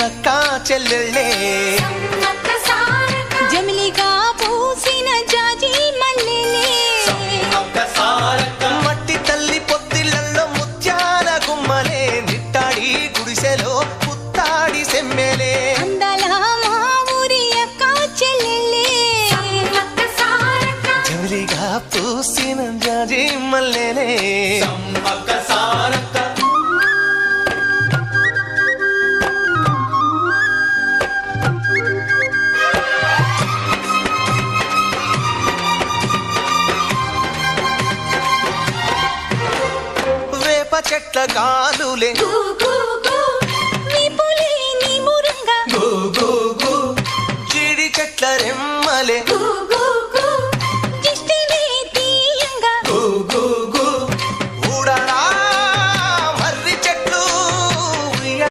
అక్క చెల్లెళ్ళే జమిలిగా పూసిన జాజి మల్లెలే మట్టి తల్లి పొత్తిళ్లలో ముత్యాల గుమ్మలే నిట్టాడి గుడిసెలో పుత్తాడి సెమ్మెలే అందాల మా ఊరి అక్క చెల్లెలే జమిలిగా పూసిన జాజి మల్లెలే వేప చెట్ల గాలులే నీ మురంగా జీడి చెట్ల రెమ్మలే